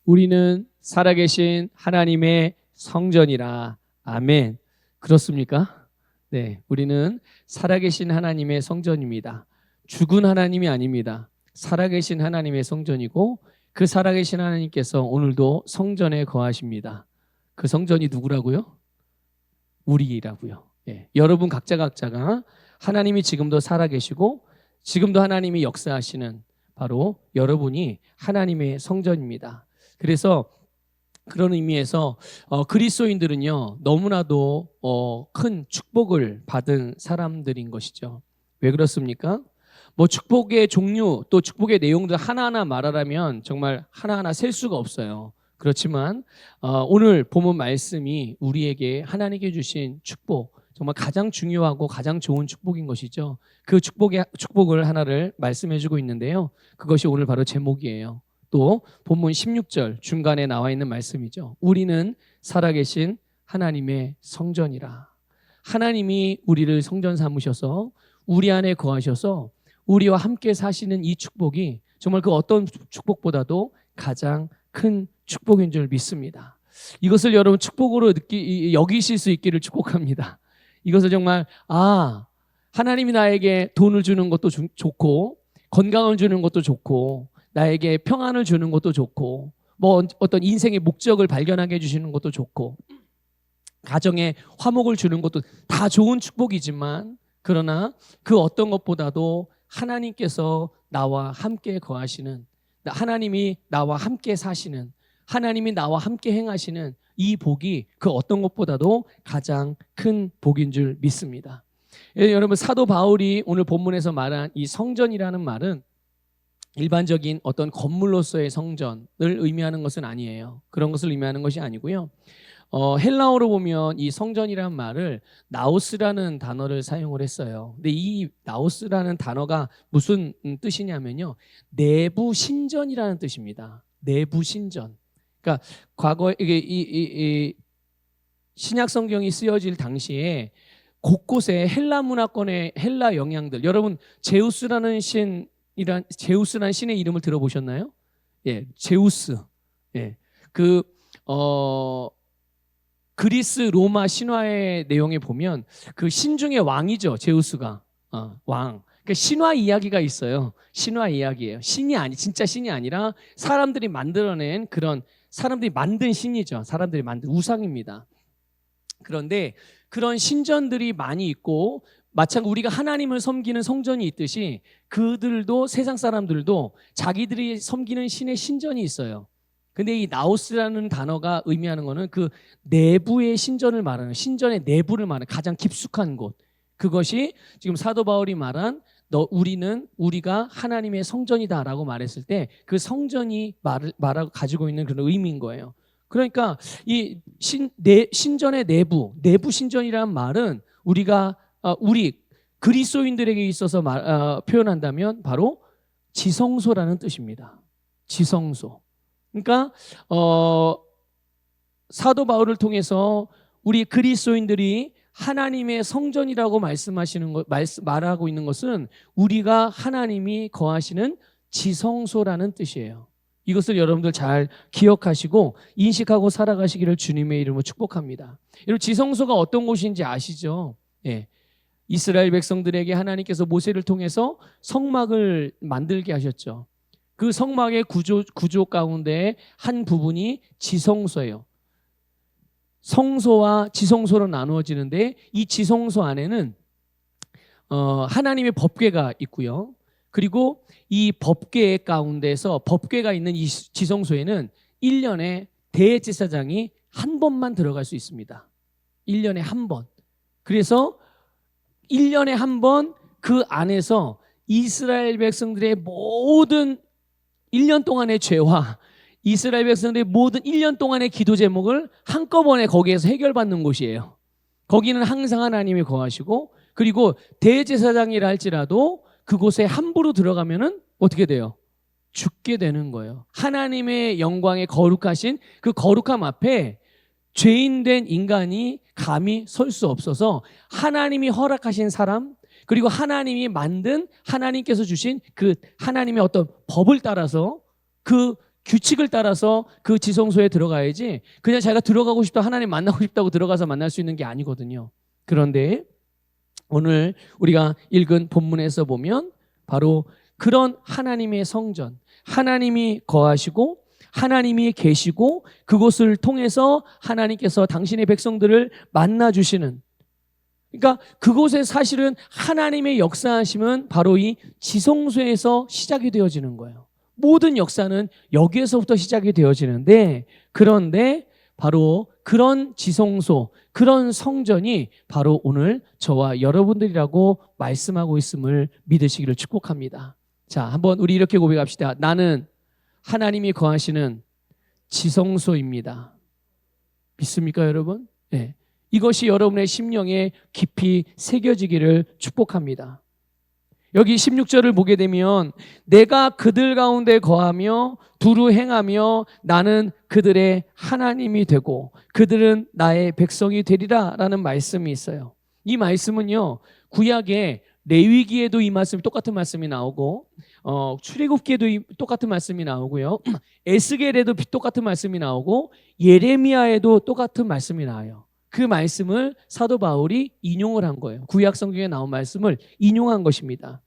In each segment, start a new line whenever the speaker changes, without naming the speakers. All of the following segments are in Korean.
우리는 살아계신 하나님의 성전이라. 아멘. 그렇습니까? 네, 우리는 살아계신 하나님의 성전입니다. 죽은 하나님이 아닙니다. 살아계신 하나님의 성전이고, 그 살아계신 하나님께서 오늘도 성전에 거하십니다. 그 성전이 누구라고요? 우리라고요. 예, 여러분 각자가 하나님이 지금도 살아계시고 지금도 하나님이 역사하시는 바로 여러분이 하나님의 성전입니다. 그래서 그런 의미에서 그리스도인들은요, 너무나도 큰 축복을 받은 사람들인 것이죠. 왜 그렇습니까? 뭐 축복의 종류 또 축복의 내용들 하나하나 말하라면 정말 하나하나 셀 수가 없어요. 그렇지만 오늘 본문 말씀이 우리에게 하나님께 주신 축복, 정말 가장 중요하고 가장 좋은 축복인 것이죠. 그 축복을 하나를 말씀해주고 있는데요. 그것이 오늘 바로 제목이에요. 또 본문 16절 중간에 나와 있는 말씀이죠. 우리는 살아계신 하나님의 성전이라. 하나님이 우리를 성전 삼으셔서 우리 안에 거하셔서 우리와 함께 사시는 이 축복이 정말 그 어떤 축복보다도 가장 큰 축복인 줄 믿습니다. 이것을 여러분 축복으로 여기실 수 있기를 축복합니다. 이것을 정말 하나님이 나에게 돈을 주는 것도 좋고 건강을 주는 것도 좋고 나에게 평안을 주는 것도 좋고 뭐 어떤 인생의 목적을 발견하게 해주시는 것도 좋고 가정에 화목을 주는 것도 다 좋은 축복이지만, 그러나 그 어떤 것보다도 하나님께서 나와 함께 거하시는, 하나님이 나와 함께 사시는, 하나님이 나와 함께 행하시는 이 복이 그 어떤 것보다도 가장 큰 복인 줄 믿습니다. 여러분, 사도 바울이 오늘 본문에서 말한 이 성전이라는 말은 일반적인 어떤 건물로서의 성전을 의미하는 것은 아니에요. 그런 것을 의미하는 것이 아니고요. 헬라어로 보면 이 성전이라는 말을 나오스라는 단어를 사용을 했어요. 근데 이 나오스라는 단어가 무슨 뜻이냐면요, 내부 신전이라는 뜻입니다. 내부 신전. 그러니까 과거에 이게 신약 성경이 쓰여질 당시에 곳곳에 헬라 문화권의 헬라 영향들, 여러분 제우스라는 신의 이름을 들어보셨나요? 예, 제우스. 예, 그리스 로마 신화의 내용에 보면 그 신 중에 왕이죠, 제우스가. 왕. 그러니까 신화 이야기가 있어요. 신화 이야기예요. 진짜 신이 아니라 사람들이 만들어낸 그런, 사람들이 만든 신이죠. 사람들이 만든 우상입니다. 그런데 그런 신전들이 많이 있고, 마찬가지로 우리가 하나님을 섬기는 성전이 있듯이 그들도, 세상 사람들도 자기들이 섬기는 신의 신전이 있어요. 근데 이 나오스라는 단어가 의미하는 거는 그 내부의 신전을 말하는, 신전의 내부를 말하는 가장 깊숙한 곳, 그것이 지금 사도 바울이 말한 우리가 하나님의 성전이다라고 말했을 때 그 성전이 말하고 가지고 있는 그런 의미인 거예요. 그러니까 이 신전의 내부 신전이라는 말은 우리 그리스도인들에게 있어서 표현한다면 바로 지성소라는 뜻입니다. 지성소. 그러니까 사도 바울을 통해서 우리 그리스도인들이 하나님의 성전이라고 말하고 있는 것은 우리가 하나님이 거하시는 지성소라는 뜻이에요. 이것을 여러분들 잘 기억하시고 인식하고 살아가시기를 주님의 이름으로 축복합니다. 여러분, 지성소가 어떤 곳인지 아시죠? 예. 이스라엘 백성들에게 하나님께서 모세를 통해서 성막을 만들게 하셨죠. 그 성막의 구조 가운데 한 부분이 지성소예요. 성소와 지성소로 나누어지는데, 이 지성소 안에는 하나님의 법궤가 있고요. 그리고 이 법궤 가운데서, 법궤가 있는 이 지성소에는 1년에 대제사장이 한 번만 들어갈 수 있습니다. 1년에 한 번. 그래서 1년에 한 번 그 안에서 이스라엘 백성들의 모든 1년 동안의 죄와 이스라엘 백성들의 모든 1년 동안의 기도 제목을 한꺼번에 거기에서 해결받는 곳이에요. 거기는 항상 하나님이 거하시고, 그리고 대제사장이라 할지라도 그곳에 함부로 들어가면은 어떻게 돼요? 죽게 되는 거예요. 하나님의 영광에 거룩하신 그 거룩함 앞에 죄인된 인간이 감히 설 수 없어서 하나님이 허락하신 사람, 그리고 하나님이 만든, 하나님께서 주신 그 하나님의 어떤 법을 따라서 그 규칙을 따라서 그 지성소에 들어가야지 그냥 자기가 들어가고 싶다, 하나님 만나고 싶다고 들어가서 만날 수 있는 게 아니거든요. 그런데 오늘 우리가 읽은 본문에서 보면 바로 그런 하나님의 성전, 하나님이 거하시고 하나님이 계시고 그곳을 통해서 하나님께서 당신의 백성들을 만나주시는, 그러니까 그곳에 사실은 하나님의 역사하심은 바로 이 지성소에서 시작이 되어지는 거예요. 모든 역사는 여기에서부터 시작이 되어지는데, 그런데 바로 그런 지성소, 그런 성전이 바로 오늘 저와 여러분들이라고 말씀하고 있음을 믿으시기를 축복합니다. 자, 한번 우리 이렇게 고백합시다. 나는 하나님이 거하시는 지성소입니다. 믿습니까, 여러분? 네. 이것이 여러분의 심령에 깊이 새겨지기를 축복합니다. 여기 16절을 보게 되면 내가 그들 가운데 거하며 두루 행하며 나는 그들의 하나님이 되고 그들은 나의 백성이 되리라 라는 말씀이 있어요. 이 말씀은요, 구약의 레위기에도 이 말씀이 똑같은 말씀이 나오고 출애굽기에도 똑같은 말씀이 나오고요, 에스겔에도 똑같은 말씀이 나오고 예레미야에도 똑같은 말씀이 나와요. 그 말씀을 사도 바울이 인용을 한 거예요. 구약 성경에 나온 말씀을 인용한 것입니다.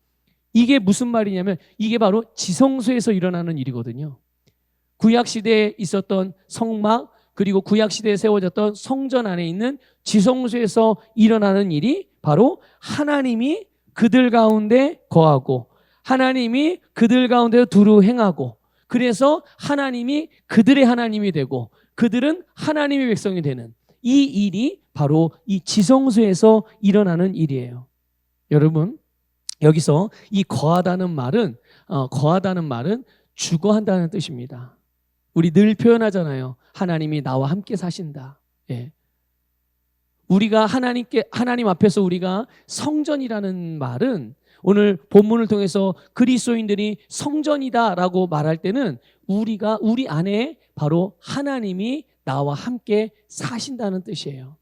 이게 무슨 말이냐면 이게 바로 지성소에서 일어나는 일이거든요. 구약 시대에 있었던 성막, 그리고 구약 시대에 세워졌던 성전 안에 있는 지성소에서 일어나는 일이 바로 하나님이 그들 가운데 거하고 하나님이 그들 가운데 두루 행하고, 그래서 하나님이 그들의 하나님이 되고 그들은 하나님의 백성이 되는 이 일이 바로 이 지성소에서 일어나는 일이에요. 여러분, 여기서 이 거하다는 말은 주거한다는 뜻입니다. 우리 늘 표현하잖아요. 하나님이 나와 함께 사신다. 예. 우리가 하나님 앞에서 우리가 성전이라는 말은, 오늘 본문을 통해서 그리스도인들이 성전이다라고 말할 때는 우리 안에 바로 하나님이 나와 함께 사신다는 뜻이에요.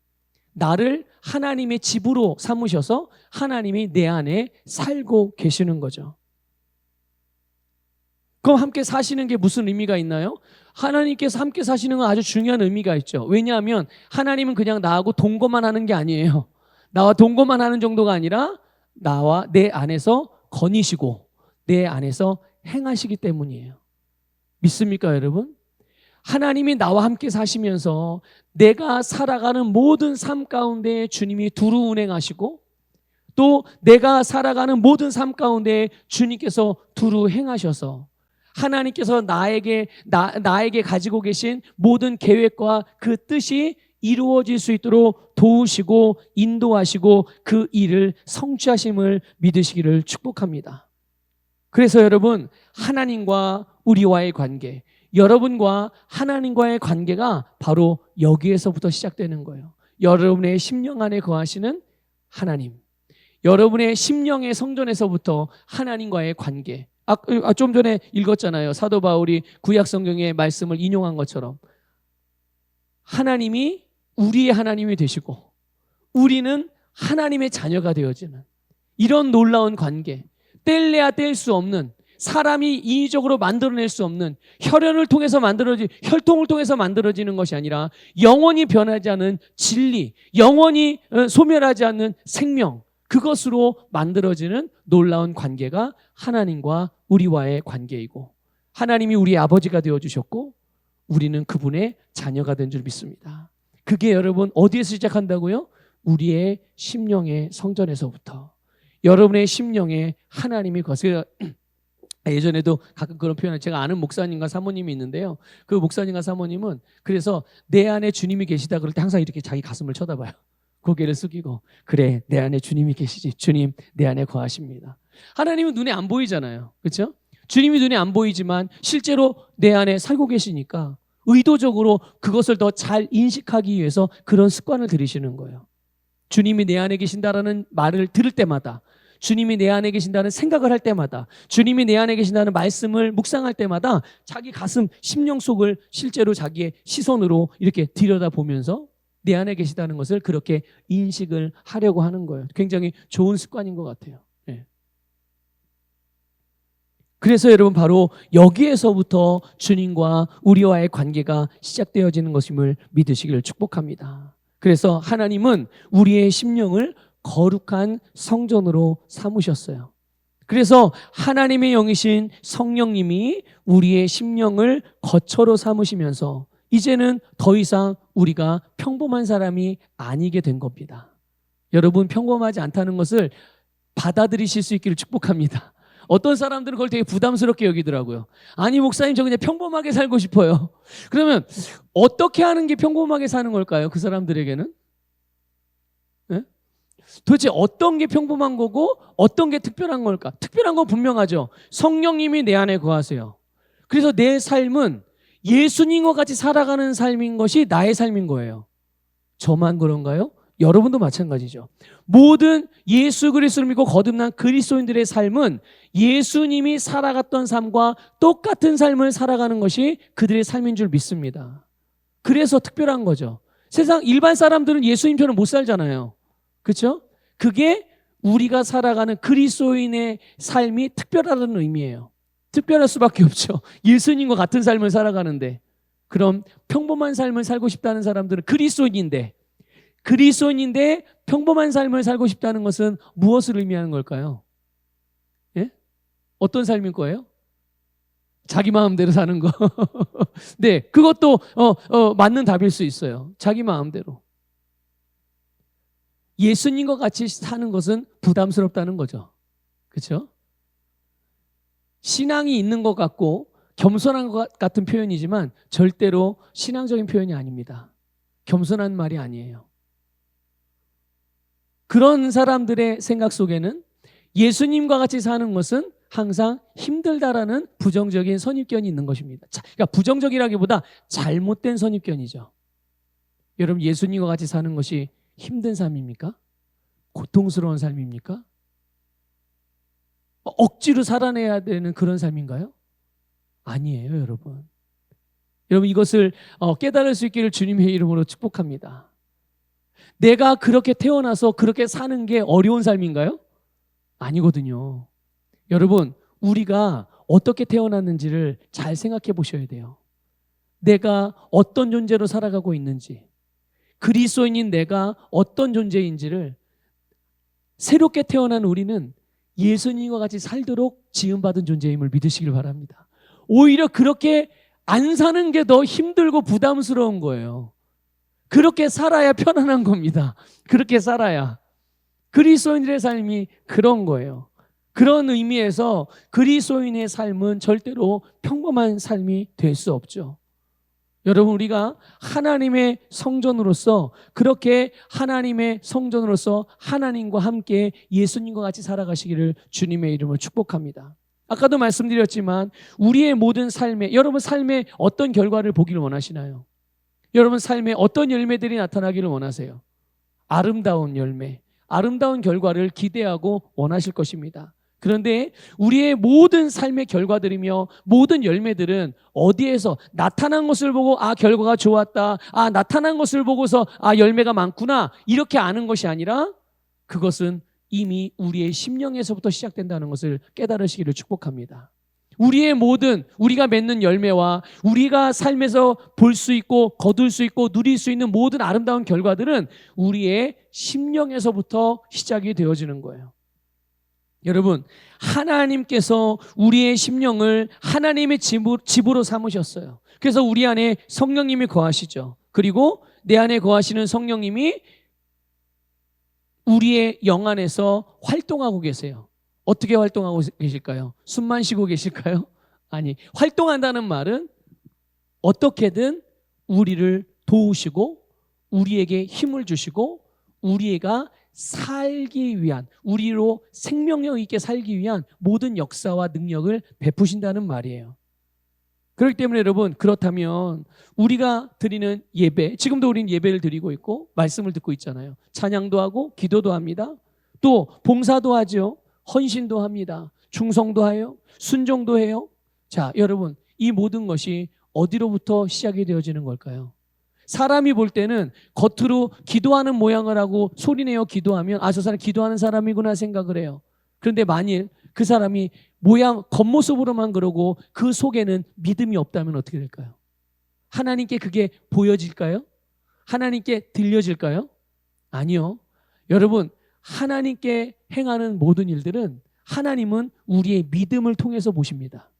나를 하나님의 집으로 삼으셔서 하나님이 내 안에 살고 계시는 거죠. 그럼 함께 사시는 게 무슨 의미가 있나요? 하나님께서 함께 사시는 건 아주 중요한 의미가 있죠. 왜냐하면 하나님은 그냥 나하고 동거만 하는 게 아니에요. 나와 동거만 하는 정도가 아니라 나와 내 안에서 거니시고 내 안에서 행하시기 때문이에요. 믿습니까, 여러분? 하나님이 나와 함께 사시면서 내가 살아가는 모든 삶 가운데 주님이 두루 운행하시고, 또 내가 살아가는 모든 삶 가운데 주님께서 두루 행하셔서 하나님께서 나에게 가지고 계신 모든 계획과 그 뜻이 이루어질 수 있도록 도우시고 인도하시고 그 일을 성취하심을 믿으시기를 축복합니다. 그래서 여러분, 하나님과 우리와의 관계, 여러분과 하나님과의 관계가 바로 여기에서부터 시작되는 거예요. 여러분의 심령 안에 거하시는 하나님, 여러분의 심령의 성전에서부터 하나님과의 관계. 좀 전에 읽었잖아요. 사도 바울이 구약 성경의 말씀을 인용한 것처럼 하나님이 우리의 하나님이 되시고 우리는 하나님의 자녀가 되어지는 이런 놀라운 관계, 뗄래야 뗄 수 없는, 사람이 인위적으로 만들어낼 수 없는, 혈통을 통해서 만들어지는 것이 아니라 영원히 변하지 않은 진리, 영원히 소멸하지 않는 생명, 그것으로 만들어지는 놀라운 관계가 하나님과 우리와의 관계이고, 하나님이 우리의 아버지가 되어주셨고 우리는 그분의 자녀가 된 줄 믿습니다. 그게 여러분 어디에서 시작한다고요? 우리의 심령의 성전에서부터. 여러분의 심령에 하나님이 거세요. 예전에도 가끔 그런 표현을, 제가 아는 목사님과 사모님이 있는데요, 그 목사님과 사모님은 그래서 내 안에 주님이 계시다 그럴 때 항상 이렇게 자기 가슴을 쳐다봐요. 고개를 숙이고, 그래, 내 안에 주님이 계시지, 주님 내 안에 거하십니다. 하나님은 눈에 안 보이잖아요, 그렇죠? 주님이 눈에 안 보이지만 실제로 내 안에 살고 계시니까 의도적으로 그것을 더 잘 인식하기 위해서 그런 습관을 들이시는 거예요. 주님이 내 안에 계신다라는 말을 들을 때마다, 주님이 내 안에 계신다는 생각을 할 때마다, 주님이 내 안에 계신다는 말씀을 묵상할 때마다 자기 가슴, 심령 속을 실제로 자기의 시선으로 이렇게 들여다보면서 내 안에 계시다는 것을 그렇게 인식을 하려고 하는 거예요. 굉장히 좋은 습관인 것 같아요. 네. 그래서 여러분 바로 여기에서부터 주님과 우리와의 관계가 시작되어지는 것임을 믿으시기를 축복합니다. 그래서 하나님은 우리의 심령을 거룩한 성전으로 삼으셨어요. 그래서 하나님의 영이신 성령님이 우리의 심령을 거처로 삼으시면서 이제는 더 이상 우리가 평범한 사람이 아니게 된 겁니다. 여러분, 평범하지 않다는 것을 받아들이실 수 있기를 축복합니다. 어떤 사람들은 그걸 되게 부담스럽게 여기더라고요. 아니, 목사님, 저 그냥 평범하게 살고 싶어요. 그러면 어떻게 하는 게 평범하게 사는 걸까요? 그 사람들에게는? 네? 도대체 어떤 게 평범한 거고 어떤 게 특별한 걸까? 특별한 건 분명하죠. 성령님이 내 안에 거하세요. 그래서 내 삶은 예수님과 같이 살아가는 삶인 것이 나의 삶인 거예요. 저만 그런가요? 여러분도 마찬가지죠. 모든 예수 그리스도를 믿고 거듭난 그리스도인들의 삶은 예수님이 살아갔던 삶과 똑같은 삶을 살아가는 것이 그들의 삶인 줄 믿습니다. 그래서 특별한 거죠. 세상 일반 사람들은 예수님처럼 못 살잖아요. 그렇죠? 그게 우리가 살아가는 그리스도인의 삶이 특별하다는 의미예요. 특별할 수밖에 없죠. 예수님과 같은 삶을 살아가는데. 그럼 평범한 삶을 살고 싶다는 사람들은 그리스도인인데 평범한 삶을 살고 싶다는 것은 무엇을 의미하는 걸까요? 예? 어떤 삶일 거예요? 자기 마음대로 사는 거. 네, 그것도 맞는 답일 수 있어요. 자기 마음대로. 예수님과 같이 사는 것은 부담스럽다는 거죠. 그렇죠? 신앙이 있는 것 같고 겸손한 것 같은 표현이지만 절대로 신앙적인 표현이 아닙니다. 겸손한 말이 아니에요. 그런 사람들의 생각 속에는 예수님과 같이 사는 것은 항상 힘들다라는 부정적인 선입견이 있는 것입니다. 그러니까 부정적이라기보다 잘못된 선입견이죠. 여러분, 예수님과 같이 사는 것이 힘든 삶입니까? 고통스러운 삶입니까? 억지로 살아내야 되는 그런 삶인가요? 아니에요, 여러분. 여러분, 이것을 깨달을 수 있기를 주님의 이름으로 축복합니다. 내가 그렇게 태어나서 그렇게 사는 게 어려운 삶인가요? 아니거든요. 여러분, 우리가 어떻게 태어났는지를 잘 생각해 보셔야 돼요. 내가 어떤 존재로 살아가고 있는지, 그리스도인인 내가 어떤 존재인지를 새롭게 태어난 우리는 예수님과 같이 살도록 지음받은 존재임을 믿으시길 바랍니다. 오히려 그렇게 안 사는 게 더 힘들고 부담스러운 거예요. 그렇게 살아야 편안한 겁니다. 그렇게 살아야. 그리스도인들의 삶이 그런 거예요. 그런 의미에서 그리스도인의 삶은 절대로 평범한 삶이 될 수 없죠. 여러분, 우리가 하나님의 성전으로서 그렇게 하나님의 성전으로서 하나님과 함께 예수님과 같이 살아가시기를 주님의 이름으로 축복합니다. 아까도 말씀드렸지만 우리의 모든 삶에, 여러분 삶에 어떤 결과를 보기를 원하시나요? 여러분 삶에 어떤 열매들이 나타나기를 원하세요? 아름다운 열매, 아름다운 결과를 기대하고 원하실 것입니다. 그런데 우리의 모든 삶의 결과들이며 모든 열매들은 어디에서 나타난 것을 보고 결과가 좋았다, 나타난 것을 보고서 열매가 많구나 이렇게 아는 것이 아니라 그것은 이미 우리의 심령에서부터 시작된다는 것을 깨달으시기를 축복합니다. 우리가 맺는 열매와 우리가 삶에서 볼 수 있고 거둘 수 있고 누릴 수 있는 모든 아름다운 결과들은 우리의 심령에서부터 시작이 되어지는 거예요. 여러분, 하나님께서 우리의 심령을 하나님의 집으로 삼으셨어요. 그래서 우리 안에 성령님이 거하시죠. 그리고 내 안에 거하시는 성령님이 우리의 영 안에서 활동하고 계세요. 어떻게 활동하고 계실까요? 숨만 쉬고 계실까요? 아니, 활동한다는 말은 어떻게든 우리를 도우시고 우리에게 힘을 주시고 우리가 살기 위한, 우리로 생명력 있게 살기 위한 모든 역사와 능력을 베푸신다는 말이에요. 그렇기 때문에 여러분, 그렇다면 우리가 드리는 예배, 지금도 우리는 예배를 드리고 있고 말씀을 듣고 있잖아요. 찬양도 하고 기도도 합니다. 또 봉사도 하죠. 헌신도 합니다. 충성도 해요. 순종도 해요. 자, 여러분, 이 모든 것이 어디로부터 시작이 되어지는 걸까요? 사람이 볼 때는 겉으로 기도하는 모양을 하고 소리내어 기도하면 저 사람 기도하는 사람이구나 생각을 해요. 그런데 만일 그 사람이 모양 겉모습으로만 그러고 그 속에는 믿음이 없다면 어떻게 될까요? 하나님께 그게 보여질까요? 하나님께 들려질까요? 아니요. 여러분, 하나님께 행하는 모든 일들은 하나님은 우리의 믿음을 통해서 보십니다.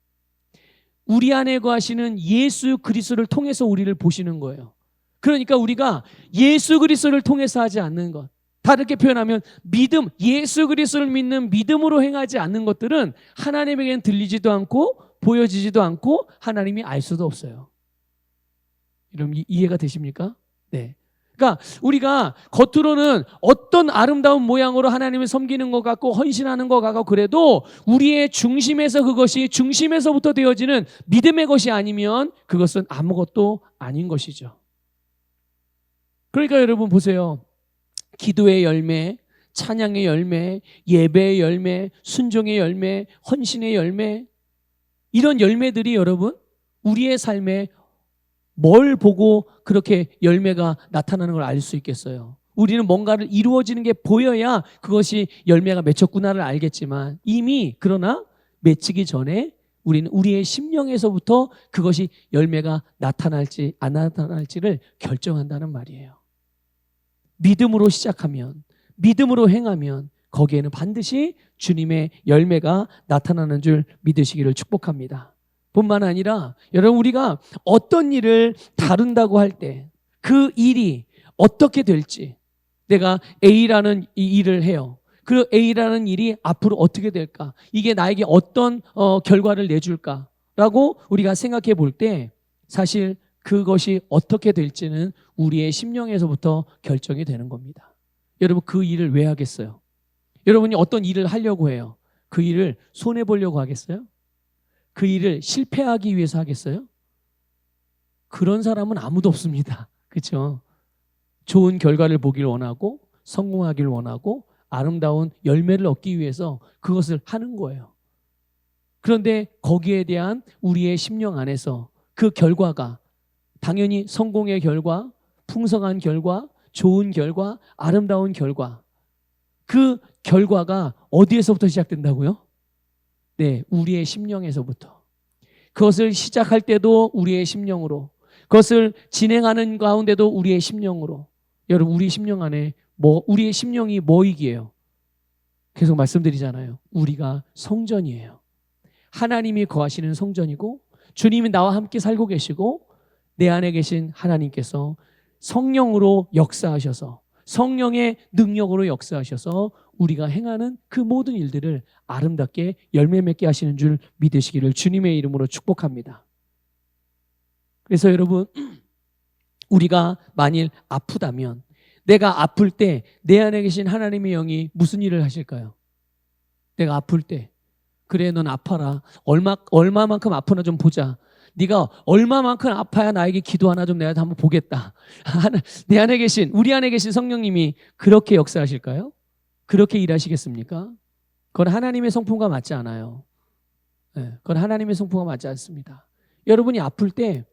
우리 안에 거하시는 예수 그리스도를 통해서 우리를 보시는 거예요. 그러니까 우리가 예수 그리스도를 통해서 하지 않는 것, 다르게 표현하면 믿음, 예수 그리스도를 믿는 믿음으로 행하지 않는 것들은 하나님에게는 들리지도 않고 보여지지도 않고 하나님이 알 수도 없어요. 여러분 이해가 되십니까? 네. 그러니까 우리가 겉으로는 어떤 아름다운 모양으로 하나님을 섬기는 것 같고 헌신하는 것 같고 그래도 우리의 중심에서 그것이 중심에서부터 되어지는 믿음의 것이 아니면 그것은 아무것도 아닌 것이죠. 그러니까 여러분 보세요. 기도의 열매, 찬양의 열매, 예배의 열매, 순종의 열매, 헌신의 열매, 이런 열매들이 여러분 우리의 삶에 뭘 보고 그렇게 열매가 나타나는 걸 알 수 있겠어요? 우리는 뭔가를 이루어지는 게 보여야 그것이 열매가 맺혔구나를 알겠지만 이미 그러나 맺히기 전에 우리는 우리의 심령에서부터 그것이 열매가 나타날지 안 나타날지를 결정한다는 말이에요. 믿음으로 시작하면, 믿음으로 행하면 거기에는 반드시 주님의 열매가 나타나는 줄 믿으시기를 축복합니다. 뿐만 아니라 여러분 우리가 어떤 일을 다룬다고 할 때 그 일이 어떻게 될지, 내가 A라는 이 일을 해요. 그 A라는 일이 앞으로 어떻게 될까? 이게 나에게 어떤 결과를 내줄까라고 우리가 생각해 볼 때 사실 그것이 어떻게 될지는 우리의 심령에서부터 결정이 되는 겁니다. 여러분 그 일을 왜 하겠어요? 여러분이 어떤 일을 하려고 해요. 그 일을 손해보려고 하겠어요? 그 일을 실패하기 위해서 하겠어요? 그런 사람은 아무도 없습니다. 그렇죠? 좋은 결과를 보길 원하고 성공하길 원하고 아름다운 열매를 얻기 위해서 그것을 하는 거예요. 그런데 거기에 대한 우리의 심령 안에서 그 결과가 당연히 성공의 결과, 풍성한 결과, 좋은 결과, 아름다운 결과, 그 결과가 어디에서부터 시작된다고요? 네, 우리의 심령에서부터. 그것을 시작할 때도 우리의 심령으로, 그것을 진행하는 가운데도 우리의 심령으로. 여러분 우리 심령 안에 우리의 심령이 뭐이기예요? 계속 말씀드리잖아요. 우리가 성전이에요. 하나님이 거하시는 성전이고 주님이 나와 함께 살고 계시고 내 안에 계신 하나님께서 성령으로 역사하셔서 성령의 능력으로 역사하셔서 우리가 행하는 그 모든 일들을 아름답게 열매 맺게 하시는 줄 믿으시기를 주님의 이름으로 축복합니다. 그래서 여러분 우리가 만일 아프다면 내가 아플 때 내 안에 계신 하나님의 영이 무슨 일을 하실까요? 내가 아플 때 그래 넌 아파라. 얼마만큼 아프나 좀 보자. 네가 얼마만큼 아파야 나에게 기도하나 좀 내가 한번 보겠다. 내 안에 계신 우리 안에 계신 성령님이 그렇게 역사하실까요? 그렇게 일하시겠습니까? 그건 하나님의 성품과 맞지 않아요. 네, 그건 하나님의 성품과 맞지 않습니다. 여러분이 아플 때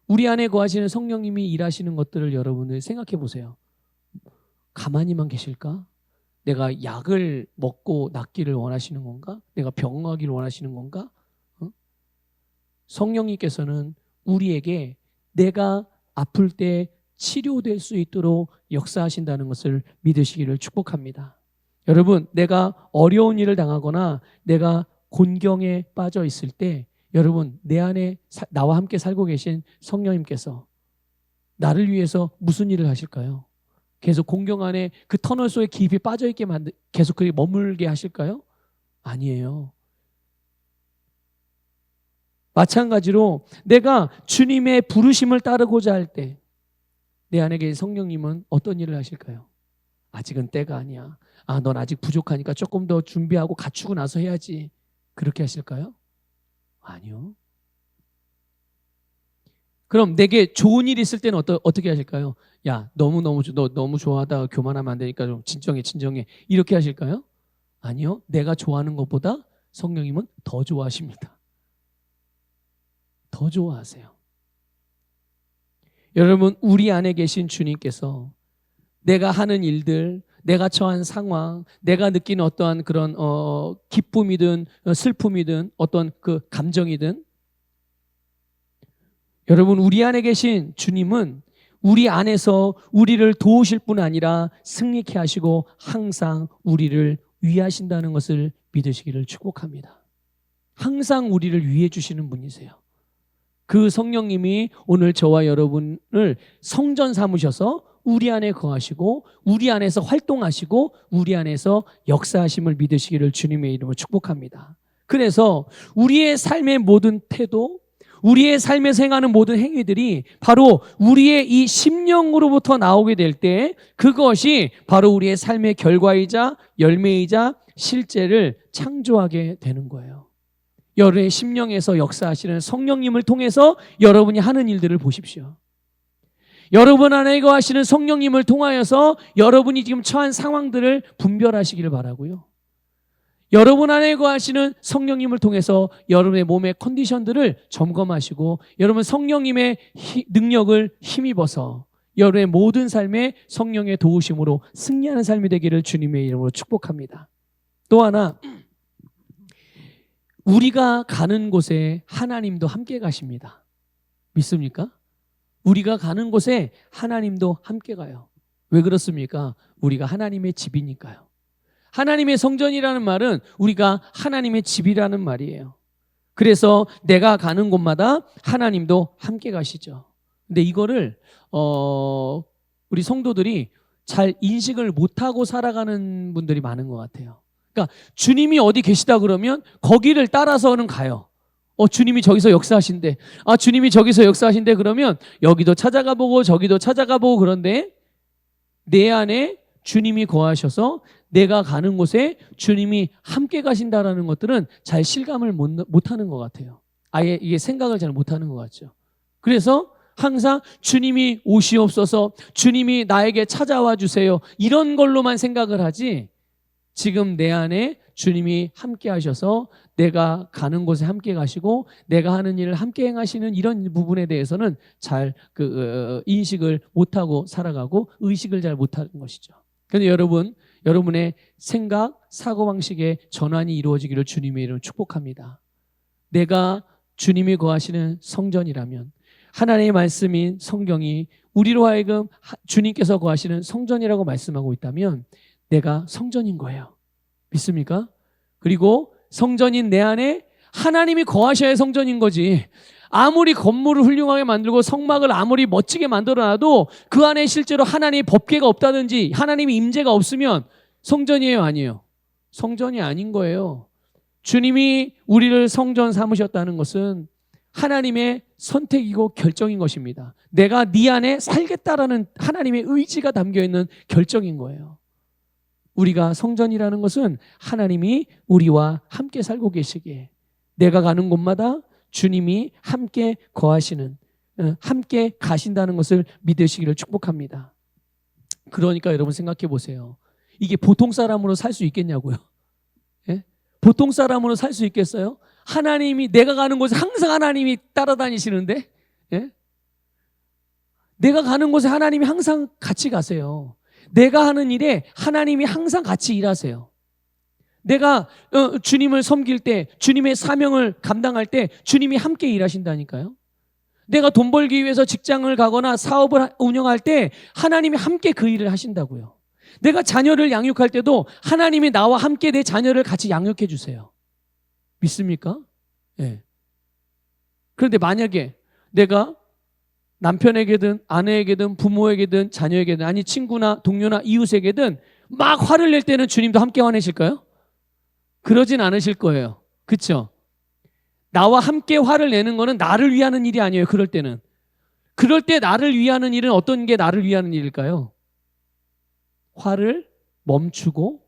우리 안에 거하시는 성령님이 일하시는 것들을 여러분들 생각해 보세요. 가만히만 계실까? 내가 약을 먹고 낫기를 원하시는 건가? 내가 병하기를 원하시는 건가? 성령님께서는 우리에게 내가 아플 때 치료될 수 있도록 역사하신다는 것을 믿으시기를 축복합니다. 여러분, 내가 어려운 일을 당하거나 내가 곤경에 빠져 있을 때 여러분, 내 안에 나와 함께 살고 계신 성령님께서 나를 위해서 무슨 일을 하실까요? 계속 곤경 안에 그 터널 속에 깊이 빠져있게 계속 그게 머물게 하실까요? 아니에요. 마찬가지로 내가 주님의 부르심을 따르고자 할 때 내 안에 계신 성령님은 어떤 일을 하실까요? 아직은 때가 아니야. 넌 아직 부족하니까 조금 더 준비하고 갖추고 나서 해야지. 그렇게 하실까요? 아니요. 그럼 내게 좋은 일이 있을 때는 어떻게 하실까요? 야, 너 너무 좋아하다가 교만하면 안 되니까 좀 진정해. 이렇게 하실까요? 아니요. 내가 좋아하는 것보다 성령님은 더 좋아하십니다. 더 좋아하세요. 여러분, 우리 안에 계신 주님께서 내가 하는 일들, 내가 처한 상황, 내가 느끼는 어떠한 그런 기쁨이든 슬픔이든 어떤 그 감정이든, 여러분, 우리 안에 계신 주님은 우리 안에서 우리를 도우실 뿐 아니라 승리케 하시고 항상 우리를 위하신다는 것을 믿으시기를 축복합니다. 항상 우리를 위해 주시는 분이세요. 그 성령님이 오늘 저와 여러분을 성전 삼으셔서 우리 안에 거하시고 우리 안에서 활동하시고 우리 안에서 역사하심을 믿으시기를 주님의 이름으로 축복합니다. 그래서 우리의 삶의 모든 태도, 우리의 삶에서 행하는 모든 행위들이 바로 우리의 이 심령으로부터 나오게 될 때 그것이 바로 우리의 삶의 결과이자 열매이자 실제를 창조하게 되는 거예요. 여러분의 심령에서 역사하시는 성령님을 통해서 여러분이 하는 일들을 보십시오. 여러분 안에 거하시는 성령님을 통하여서 여러분이 지금 처한 상황들을 분별하시기를 바라고요. 여러분 안에 거하시는 성령님을 통해서 여러분의 몸의 컨디션들을 점검하시고 여러분 성령님의 능력을 힘입어서 여러분의 모든 삶에 성령의 도우심으로 승리하는 삶이 되기를 주님의 이름으로 축복합니다. 또 하나, 우리가 가는 곳에 하나님도 함께 가십니다. 믿습니까? 우리가 가는 곳에 하나님도 함께 가요. 왜 그렇습니까? 우리가 하나님의 집이니까요. 하나님의 성전이라는 말은 우리가 하나님의 집이라는 말이에요. 그래서 내가 가는 곳마다 하나님도 함께 가시죠. 근데 이거를 우리 성도들이 잘 인식을 못하고 살아가는 분들이 많은 것 같아요. 그러니까 주님이 어디 계시다 그러면 거기를 따라서는 가요. 주님이 저기서 역사하신대. 주님이 저기서 역사하신대 그러면 여기도 찾아가 보고 저기도 찾아가 보고, 그런데 내 안에 주님이 거하셔서 내가 가는 곳에 주님이 함께 가신다라는 것들은 잘 실감을 못하는 것 같아요. 아예 이게 생각을 잘 못하는 것 같죠. 그래서 항상 주님이 오시옵소서, 주님이 나에게 찾아와 주세요, 이런 걸로만 생각을 하지, 지금 내 안에 주님이 함께 하셔서 내가 가는 곳에 함께 가시고 내가 하는 일을 함께 행하시는 이런 부분에 대해서는 잘 인식을 못하고 살아가고 의식을 잘 못하는 것이죠. 그런데 여러분의 생각, 사고방식의 전환이 이루어지기를 주님의 이름으로 축복합니다. 내가 주님이 거하시는 성전이라면, 하나님의 말씀인 성경이 우리로 하여금 주님께서 거하시는 성전이라고 말씀하고 있다면 내가 성전인 거예요. 믿습니까? 그리고 성전인 내 안에 하나님이 거하셔야 성전인 거지. 아무리 건물을 훌륭하게 만들고 성막을 아무리 멋지게 만들어놔도 그 안에 실제로 하나님의 법궤가 없다든지 하나님의 임재가 없으면 성전이에요, 아니에요? 성전이 아닌 거예요. 주님이 우리를 성전 삼으셨다는 것은 하나님의 선택이고 결정인 것입니다. 내가 네 안에 살겠다라는 하나님의 의지가 담겨있는 결정인 거예요. 우리가 성전이라는 것은 하나님이 우리와 함께 살고 계시기에 내가 가는 곳마다 주님이 함께 거하시는, 함께 가신다는 것을 믿으시기를 축복합니다. 그러니까 여러분 생각해 보세요. 이게 보통 사람으로 살 수 있겠냐고요? 예? 보통 사람으로 살 수 있겠어요? 하나님이, 내가 가는 곳에 항상 하나님이 따라다니시는데, 예? 내가 가는 곳에 하나님이 항상 같이 가세요. 내가 하는 일에 하나님이 항상 같이 일하세요. 내가 주님을 섬길 때, 주님의 사명을 감당할 때 주님이 함께 일하신다니까요. 내가 돈 벌기 위해서 직장을 가거나 사업을 운영할 때 하나님이 함께 그 일을 하신다고요. 내가 자녀를 양육할 때도 하나님이 나와 함께 내 자녀를 같이 양육해 주세요. 믿습니까? 예. 그런데 만약에 내가 남편에게든 아내에게든 부모에게든 자녀에게든, 아니 친구나 동료나 이웃에게든 막 화를 낼 때는 주님도 함께 화내실까요? 그러진 않으실 거예요. 그렇죠? 나와 함께 화를 내는 거는 나를 위하는 일이 아니에요. 그럴 때는. 그럴 때 나를 위하는 일은 어떤 게 나를 위하는 일일까요? 화를 멈추고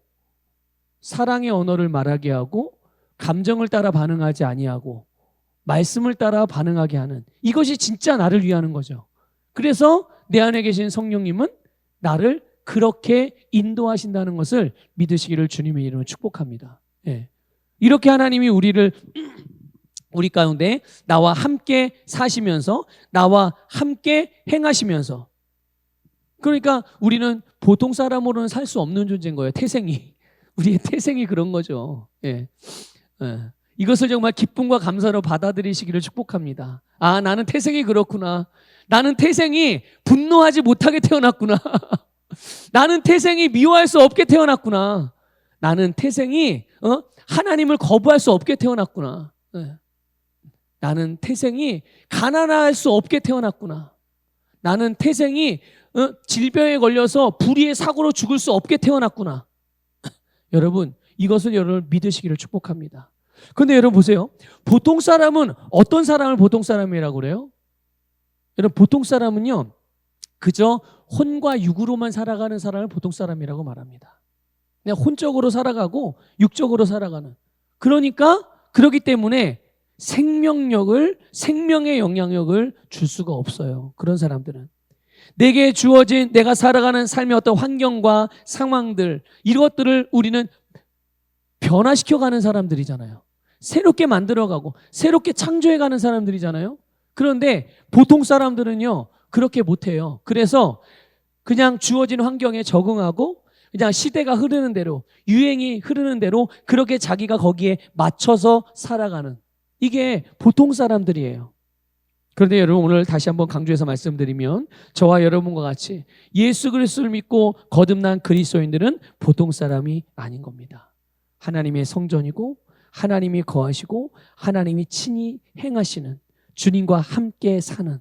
사랑의 언어를 말하게 하고 감정을 따라 반응하지 아니하고 말씀을 따라 반응하게 하는, 이것이 진짜 나를 위하는 거죠. 그래서 내 안에 계신 성령님은 나를 그렇게 인도하신다는 것을 믿으시기를 주님의 이름으로 축복합니다. 예. 이렇게 하나님이 우리 가운데 나와 함께 사시면서 나와 함께 행하시면서 그러니까 우리는 보통 사람으로는 살 수 없는 존재인 거예요. 태생이. 우리의 태생이 그런 거죠. 예. 예. 이것을 정말 기쁨과 감사로 받아들이시기를 축복합니다. 아, 나는 태생이 그렇구나. 나는 태생이 분노하지 못하게 태어났구나. 나는 태생이 미워할 수 없게 태어났구나. 나는 태생이 하나님을 거부할 수 없게 태어났구나. 예. 나는 태생이 가난할 수 없게 태어났구나. 나는 태생이 질병에 걸려서 불의의 사고로 죽을 수 없게 태어났구나. 여러분, 이것을 여러분 믿으시기를 축복합니다. 그런데 여러분 보세요. 보통 사람은 어떤 사람을 보통 사람이라고 그래요? 여러분, 보통 사람은요, 그저 혼과 육으로만 살아가는 사람을 보통 사람이라고 말합니다. 그냥 혼적으로 살아가고 육적으로 살아가는. 그러니까 그렇기 때문에 생명의 영향력을 줄 수가 없어요. 그런 사람들은. 내게 주어진 내가 살아가는 삶의 어떤 환경과 상황들, 이것들을 우리는 변화시켜가는 사람들이잖아요. 새롭게 만들어가고 새롭게 창조해가는 사람들이잖아요. 그런데 보통 사람들은요, 그렇게 못해요. 그래서 그냥 주어진 환경에 적응하고 그냥 시대가 흐르는 대로, 유행이 흐르는 대로 그렇게 자기가 거기에 맞춰서 살아가는, 이게 보통 사람들이에요. 그런데 여러분, 오늘 다시 한번 강조해서 말씀드리면 저와 여러분과 같이 예수 그리스도를 믿고 거듭난 그리스도인들은 보통 사람이 아닌 겁니다. 하나님의 성전이고 하나님이 거하시고 하나님이 친히 행하시는, 주님과 함께 사는,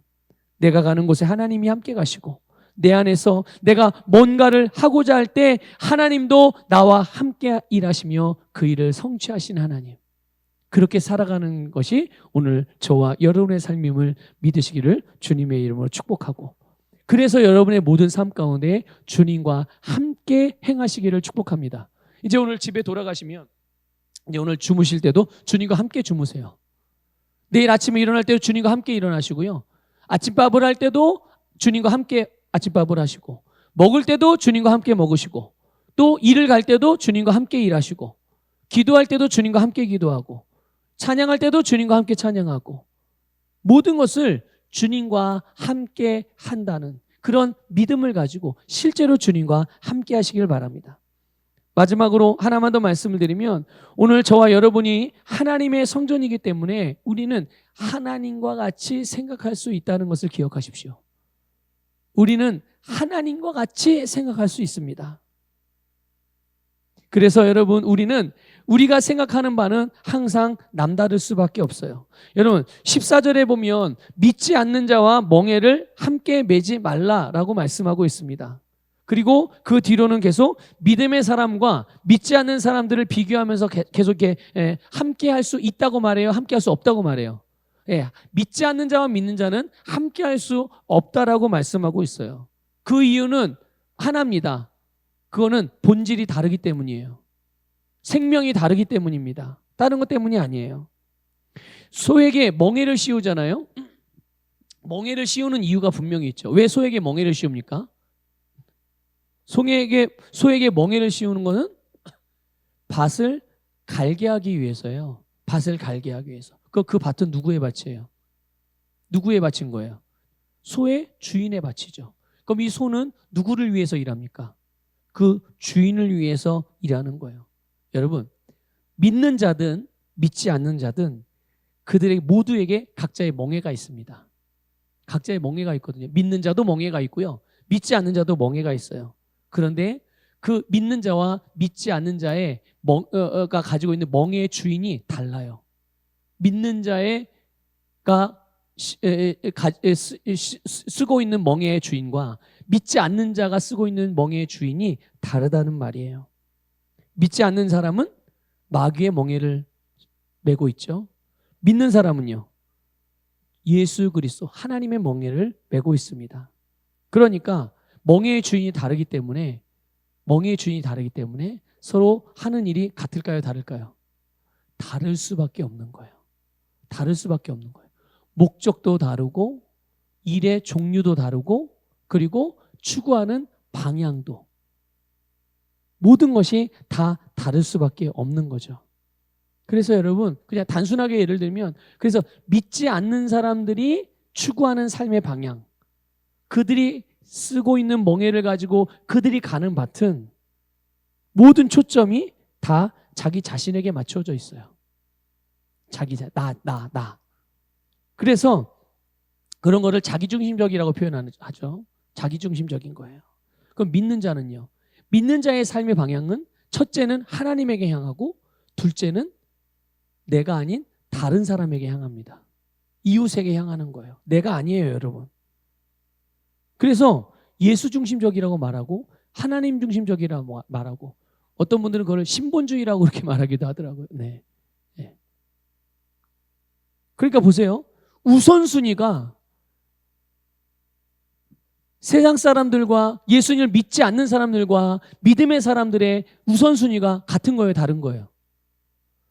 내가 가는 곳에 하나님이 함께 가시고 내 안에서 내가 뭔가를 하고자 할 때 하나님도 나와 함께 일하시며 그 일을 성취하신 하나님, 그렇게 살아가는 것이 오늘 저와 여러분의 삶임을 믿으시기를 주님의 이름으로 축복하고, 그래서 여러분의 모든 삶 가운데 주님과 함께 행하시기를 축복합니다. 이제 오늘 집에 돌아가시면, 이제 오늘 주무실 때도 주님과 함께 주무세요. 내일 아침에 일어날 때도 주님과 함께 일어나시고요. 아침밥을 할 때도 주님과 함께 아침밥을 하시고, 먹을 때도 주님과 함께 먹으시고, 또 일을 갈 때도 주님과 함께 일하시고, 기도할 때도 주님과 함께 기도하고, 찬양할 때도 주님과 함께 찬양하고, 모든 것을 주님과 함께 한다는 그런 믿음을 가지고 실제로 주님과 함께 하시길 바랍니다. 마지막으로 하나만 더 말씀을 드리면, 오늘 저와 여러분이 하나님의 성전이기 때문에 우리는 하나님과 같이 생각할 수 있다는 것을 기억하십시오. 우리는 하나님과 같이 생각할 수 있습니다. 그래서 여러분, 우리가 생각하는 바는 항상 남다를 수밖에 없어요. 여러분, 14절에 보면 믿지 않는 자와 멍에를 함께 매지 말라라고 말씀하고 있습니다. 그리고 그 뒤로는 계속 믿음의 사람과 믿지 않는 사람들을 비교하면서 계속 함께 할 수 있다고 말해요? 함께 할 수 없다고 말해요? 믿지 않는 자와 믿는 자는 함께 할 수 없다라고 말씀하고 있어요. 그 이유는 하나입니다. 그거는 본질이 다르기 때문이에요. 생명이 다르기 때문입니다. 다른 것 때문이 아니에요. 소에게 멍에를 씌우잖아요. 멍에를 씌우는 이유가 분명히 있죠. 왜 소에게 멍에를 씌웁니까? 소에게 멍에를 씌우는 것은 밭을 갈게 하기 위해서예요. 밭을 갈게 하기 위해서. 그 밭은 누구의 밭이에요? 누구의 밭인 거예요? 소의 주인의 밭이죠. 그럼 이 소는 누구를 위해서 일합니까? 그 주인을 위해서 일하는 거예요. 여러분, 믿는 자든 믿지 않는 자든 그들의 모두에게 각자의 멍에가 있습니다. 각자의 멍에가 있거든요. 믿는 자도 멍에가 있고요, 믿지 않는 자도 멍에가 있어요. 그런데 그 믿는 자와 믿지 않는 자의 가 가지고 있는 멍에의 주인이 달라요. 믿는 자가 쓰고 있는 멍에의 주인과 믿지 않는 자가 쓰고 있는 멍에의 주인이 다르다는 말이에요. 믿지 않는 사람은 마귀의 멍에를 메고 있죠. 믿는 사람은요, 예수 그리스도 하나님의 멍에를 메고 있습니다. 그러니까 멍에의 주인이 다르기 때문에 서로 하는 일이 같을까요, 다를까요? 다를 수밖에 없는 거예요. 다를 수밖에 없는 거예요. 목적도 다르고 일의 종류도 다르고 그리고 추구하는 방향도, 모든 것이 다 다를 수밖에 없는 거죠. 그래서 여러분, 그냥 단순하게 예를 들면, 그래서 믿지 않는 사람들이 추구하는 삶의 방향, 그들이 쓰고 있는 멍에를 가지고 그들이 가는 밭은 모든 초점이 다 자기 자신에게 맞춰져 있어요. 나. 그래서 그런 거를 자기중심적이라고 표현하죠. 자기중심적인 거예요. 그럼 믿는 자는요. 믿는 자의 삶의 방향은 첫째는 하나님에게 향하고 둘째는 내가 아닌 다른 사람에게 향합니다. 이웃에게 향하는 거예요. 내가 아니에요, 여러분. 그래서 예수 중심적이라고 말하고 하나님 중심적이라고 말하고 어떤 분들은 그걸 신본주의라고 그렇게 말하기도 하더라고요. 네. 네. 그러니까 보세요. 우선순위가 세상 사람들과 예수님을 믿지 않는 사람들과 믿음의 사람들의 우선순위가 같은 거예요, 다른 거예요?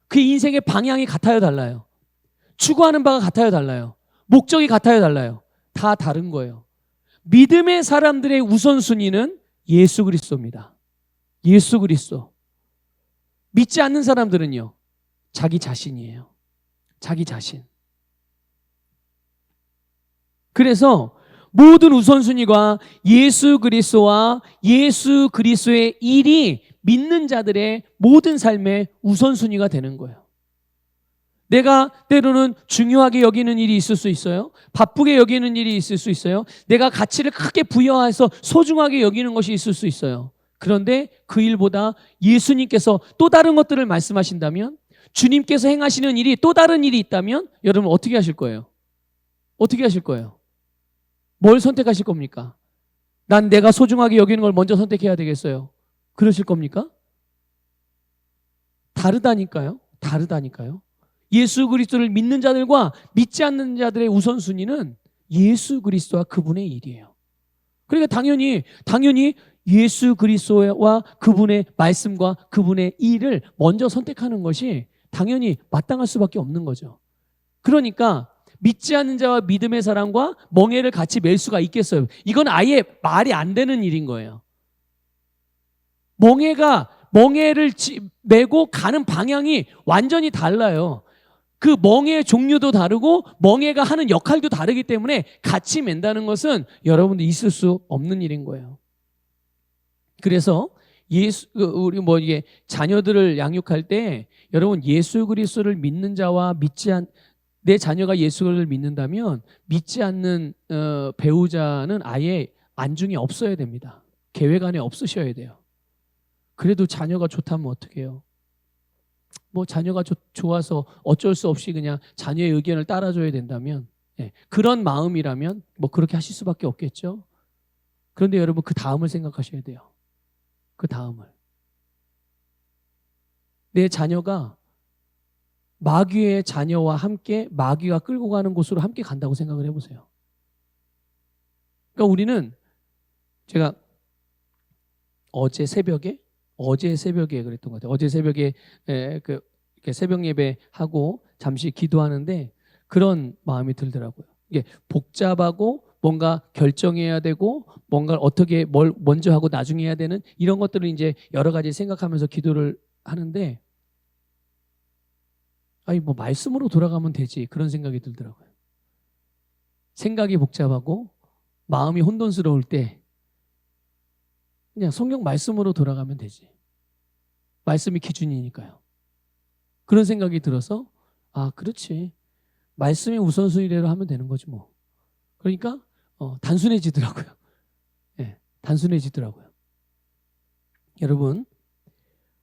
그 인생의 방향이 같아요, 달라요? 추구하는 바가 같아요, 달라요? 목적이 같아요, 달라요? 다 다른 거예요. 믿음의 사람들의 우선순위는 예수 그리스도입니다. 예수 그리스도. 믿지 않는 사람들은요, 자기 자신이에요. 자기 자신. 그래서 모든 우선순위가 예수 그리스도와 예수 그리스도의 일이 믿는 자들의 모든 삶의 우선순위가 되는 거예요. 내가 때로는 중요하게 여기는 일이 있을 수 있어요. 바쁘게 여기는 일이 있을 수 있어요. 내가 가치를 크게 부여해서 소중하게 여기는 것이 있을 수 있어요. 그런데 그 일보다 예수님께서 또 다른 것들을 말씀하신다면, 주님께서 행하시는 일이 또 다른 일이 있다면 여러분 어떻게 하실 거예요? 어떻게 하실 거예요? 뭘 선택하실 겁니까? 난 내가 소중하게 여기는 걸 먼저 선택해야 되겠어요. 그러실 겁니까? 다르다니까요. 다르다니까요. 예수 그리스도를 믿는 자들과 믿지 않는 자들의 우선순위는 예수 그리스도와 그분의 일이에요. 그러니까 당연히 예수 그리스도와 그분의 말씀과 그분의 일을 먼저 선택하는 것이 당연히 마땅할 수밖에 없는 거죠. 그러니까 믿지 않는 자와 믿음의 사람과 멍에를 같이 맬 수가 있겠어요? 이건 아예 말이 안 되는 일인 거예요. 멍에를 메고 가는 방향이 완전히 달라요. 그 멍에의 종류도 다르고 멍에가 하는 역할도 다르기 때문에 같이 맨다는 것은 여러분들 있을 수 없는 일인 거예요. 그래서 우리 이게 자녀들을 양육할 때 여러분 예수 그리스도를 믿는 자와 내 자녀가 예수를 믿는다면 믿지 않는 배우자는 아예 안중에 없어야 됩니다. 계획 안에 없으셔야 돼요. 그래도 자녀가 좋다면 어떻게 해요? 자녀가 좋아서 어쩔 수 없이 그냥 자녀의 의견을 따라줘야 된다면, 그런 마음이라면 그렇게 하실 수밖에 없겠죠. 그런데 여러분 그 다음을 생각하셔야 돼요. 그 다음을. 내 자녀가 마귀의 자녀와 함께 마귀가 끌고 가는 곳으로 함께 간다고 생각을 해보세요. 그러니까 우리는 제가 어제 새벽에 그랬던 것 같아요. 어제 새벽에 이렇게 새벽 예배 하고 잠시 기도하는데 그런 마음이 들더라고요. 이게 복잡하고 뭔가 결정해야 되고 뭔가 뭘 먼저 하고 나중에 해야 되는 이런 것들을 이제 여러 가지 생각하면서 기도를 하는데 말씀으로 돌아가면 되지 그런 생각이 들더라고요. 생각이 복잡하고 마음이 혼돈스러울 때 그냥 성경 말씀으로 돌아가면 되지. 말씀이 기준이니까요. 그런 생각이 들어서 그렇지. 말씀의 우선순위대로 하면 되는 거지 뭐. 그러니까 단순해지더라고요. 단순해지더라고요. 여러분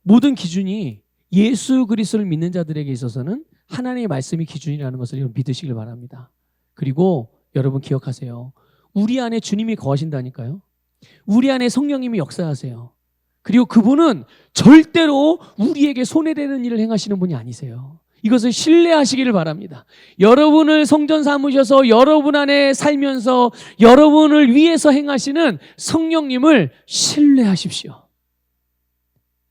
모든 기준이 예수 그리스도를 믿는 자들에게 있어서는 하나님의 말씀이 기준이라는 것을 믿으시길 바랍니다. 그리고 여러분 기억하세요. 우리 안에 주님이 거하신다니까요. 우리 안에 성령님이 역사하세요. 그리고 그분은 절대로 우리에게 손해되는 일을 행하시는 분이 아니세요. 이것을 신뢰하시기를 바랍니다. 여러분을 성전 삼으셔서 여러분 안에 살면서 여러분을 위해서 행하시는 성령님을 신뢰하십시오.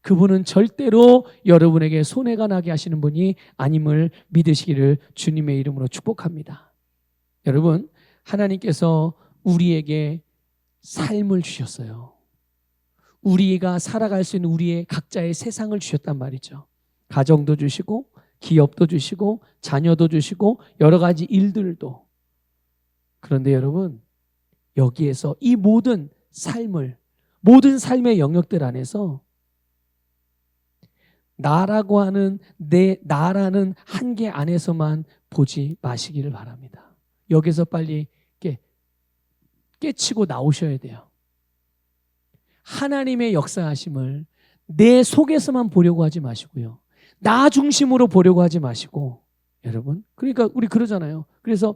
그분은 절대로 여러분에게 손해가 나게 하시는 분이 아님을 믿으시기를 주님의 이름으로 축복합니다. 여러분, 하나님께서 우리에게 삶을 주셨어요. 우리가 살아갈 수 있는 우리의 각자의 세상을 주셨단 말이죠. 가정도 주시고 기업도 주시고 자녀도 주시고 여러 가지 일들도. 그런데 여러분 여기에서 이 모든 모든 삶의 영역들 안에서 나라고 하는 나라는 한계 안에서만 보지 마시기를 바랍니다. 여기서 빨리 깨치고 나오셔야 돼요. 하나님의 역사하심을 내 속에서만 보려고 하지 마시고요. 나 중심으로 보려고 하지 마시고, 여러분, 그러니까 우리 그러잖아요. 그래서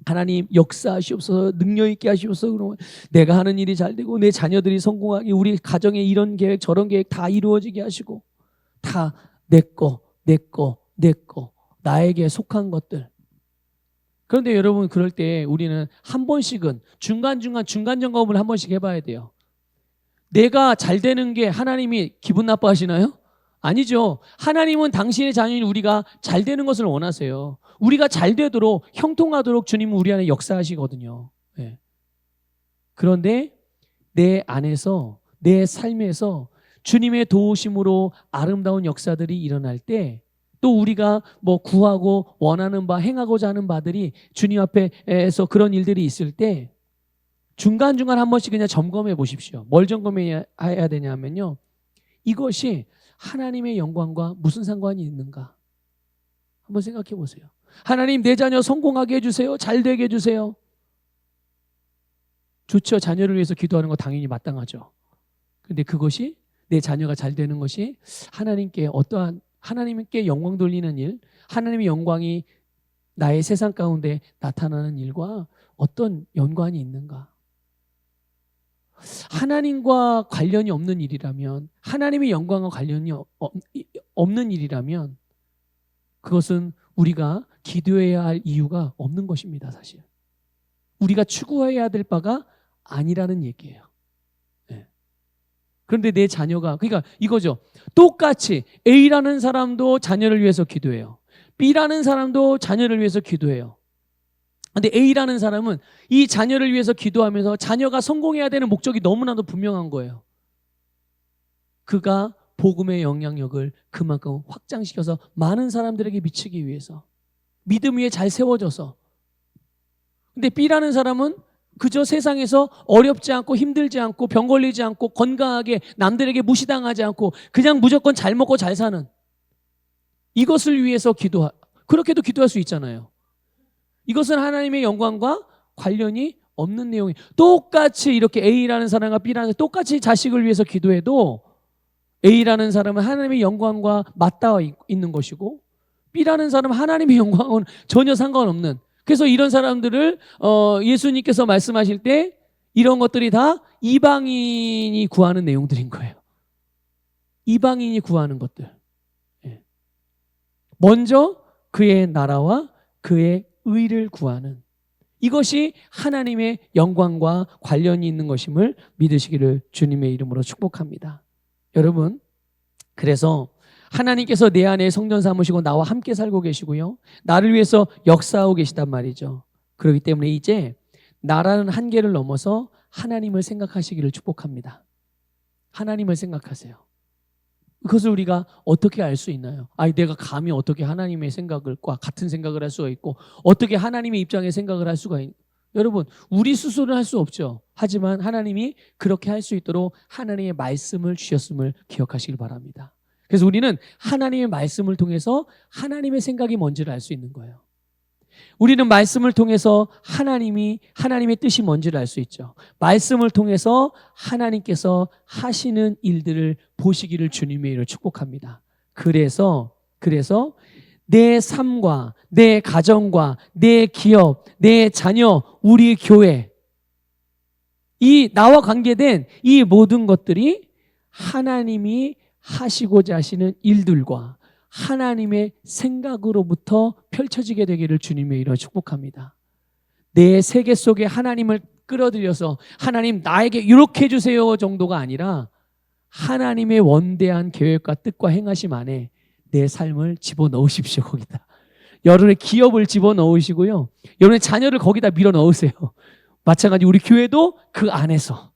하나님 역사하시옵소서, 능력 있게 하시옵소서. 그러면 내가 하는 일이 잘 되고 내 자녀들이 성공하게, 우리 가정에 이런 계획 저런 계획 다 이루어지게 하시고, 다 내 거 나에게 속한 것들. 그런데 여러분, 그럴 때 우리는 한 번씩은 중간 점검을 한 번씩 해봐야 돼요. 내가 잘 되는 게 하나님이 기분 나빠하시나요? 아니죠. 하나님은 당신의 자녀인 우리가 잘 되는 것을 원하세요. 우리가 잘 되도록, 형통하도록 주님은 우리 안에 역사하시거든요. 네. 그런데 내 안에서, 내 삶에서 주님의 도우심으로 아름다운 역사들이 일어날 때, 또 우리가 뭐 구하고 원하는 바, 행하고자 하는 바들이 주님 앞에서 그런 일들이 있을 때 중간중간 한 번씩 그냥 점검해 보십시오. 뭘 점검해야 되냐면요, 이것이 하나님의 영광과 무슨 상관이 있는가 한번 생각해 보세요. 하나님, 내 자녀 성공하게 해주세요. 잘 되게 해주세요. 좋죠. 자녀를 위해서 기도하는 거 당연히 마땅하죠. 그런데 그것이, 내 자녀가 잘 되는 것이 하나님께 어떠한, 하나님께 영광 돌리는 일, 하나님의 영광이 나의 세상 가운데 나타나는 일과 어떤 연관이 있는가? 하나님과 관련이 없는 일이라면, 하나님의 영광과 관련이 없는 일이라면 그것은 우리가 기도해야 할 이유가 없는 것입니다. 사실 우리가 추구해야 될 바가 아니라는 얘기예요. 네. 그런데 내 자녀가, 그러니까 이거죠. 똑같이 A라는 사람도 자녀를 위해서 기도해요. B라는 사람도 자녀를 위해서 기도해요. 근데 A라는 사람은 이 자녀를 위해서 기도하면서 자녀가 성공해야 되는 목적이 너무나도 분명한 거예요. 그가 복음의 영향력을 그만큼 확장시켜서 많은 사람들에게 미치기 위해서, 믿음 위에 잘 세워져서. 근데 B라는 사람은 그저 세상에서 어렵지 않고 힘들지 않고 병 걸리지 않고 건강하게 남들에게 무시당하지 않고 그냥 무조건 잘 먹고 잘 사는, 이것을 위해서 그렇게도 기도할 수 있잖아요. 이것은 하나님의 영광과 관련이 없는 내용이, 똑같이 이렇게 A라는 사람과 B라는 사람 똑같이 자식을 위해서 기도해도 A라는 사람은 하나님의 영광과 맞닿아 있는 것이고, B라는 사람은 하나님의 영광은 전혀 상관없는. 그래서 이런 사람들을 예수님께서 말씀하실 때 이런 것들이 다 이방인이 구하는 내용들인 거예요. 이방인이 구하는 것들. 먼저 그의 나라와 그의 의를 구하는, 이것이 하나님의 영광과 관련이 있는 것임을 믿으시기를 주님의 이름으로 축복합니다. 여러분, 그래서 하나님께서 내 안에 성전 삼으시고 나와 함께 살고 계시고요, 나를 위해서 역사하고 계시단 말이죠. 그렇기 때문에 이제 나라는 한계를 넘어서 하나님을 생각하시기를 축복합니다. 하나님을 생각하세요. 그것을 우리가 어떻게 알 수 있나요? 내가 감히 어떻게 하나님의 생각과 같은 생각을 할 수가 있고, 어떻게 하나님의 입장의 생각을 할 수가 여러분, 우리 스스로는 할 수 없죠. 하지만 하나님이 그렇게 할 수 있도록 하나님의 말씀을 주셨음을 기억하시길 바랍니다. 그래서 우리는 하나님의 말씀을 통해서 하나님의 생각이 뭔지를 알 수 있는 거예요. 우리는 말씀을 통해서 하나님의 뜻이 뭔지를 알 수 있죠. 말씀을 통해서 하나님께서 하시는 일들을 보시기를 주님의 이름으로 축복합니다. 그래서 내 삶과 내 가정과 내 기업, 내 자녀, 우리 교회, 이 나와 관계된 이 모든 것들이 하나님이 하시고자 하시는 일들과 하나님의 생각으로부터 펼쳐지게 되기를 주님의 이름으로 축복합니다. 내 세계 속에 하나님을 끌어들여서 하나님 나에게 이렇게 해주세요 정도가 아니라 하나님의 원대한 계획과 뜻과 행하심 안에 내 삶을 집어넣으십시오. 거기다 여러분의 기업을 집어넣으시고요, 여러분의 자녀를 거기다 밀어넣으세요. 마찬가지 우리 교회도 그 안에서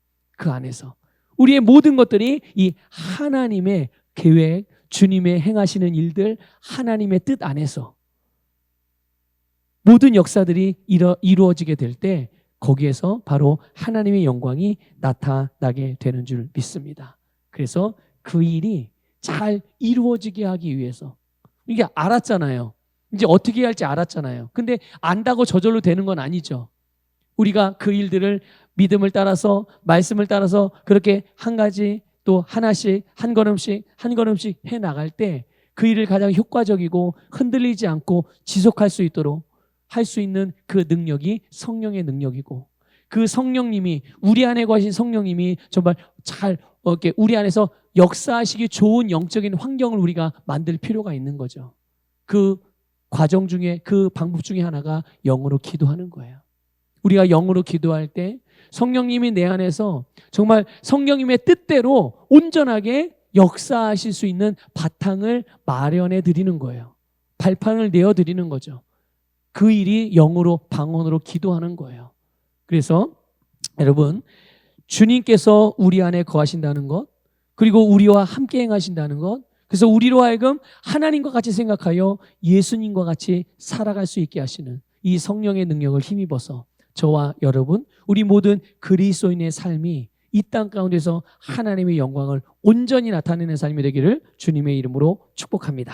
우리의 모든 것들이 이 하나님의 계획, 주님의 행하시는 일들, 하나님의 뜻 안에서 모든 역사들이 이루어지게 될 때 거기에서 바로 하나님의 영광이 나타나게 되는 줄 믿습니다. 그래서 그 일이 잘 이루어지게 하기 위해서, 이게 알았잖아요. 이제 어떻게 해야 할지 알았잖아요. 근데 안다고 저절로 되는 건 아니죠. 우리가 그 일들을 믿음을 따라서, 말씀을 따라서 그렇게 한 가지 또 하나씩 한 걸음씩 해 나갈 때 그 일을 가장 효과적이고 흔들리지 않고 지속할 수 있도록 할 수 있는 그 능력이 성령의 능력이고, 그 성령님이, 우리 안에 거하신 성령님이 정말 잘 이렇게 우리 안에서 역사하시기 좋은 영적인 환경을 우리가 만들 필요가 있는 거죠. 그 과정 중에, 그 방법 중에 하나가 영으로 기도하는 거예요. 우리가 영으로 기도할 때 성령님이 내 안에서 정말 성령님의 뜻대로 온전하게 역사하실 수 있는 바탕을 마련해 드리는 거예요. 발판을 내어 드리는 거죠. 그 일이 영으로, 방언으로 기도하는 거예요. 그래서 여러분, 주님께서 우리 안에 거하신다는 것, 그리고 우리와 함께 행하신다는 것, 그래서 우리로 하여금 하나님과 같이 생각하여 예수님과 같이 살아갈 수 있게 하시는 이 성령의 능력을 힘입어서 저와 여러분, 우리 모든 그리스도인의 삶이 이 땅 가운데서 하나님의 영광을 온전히 나타내는 삶이 되기를 주님의 이름으로 축복합니다.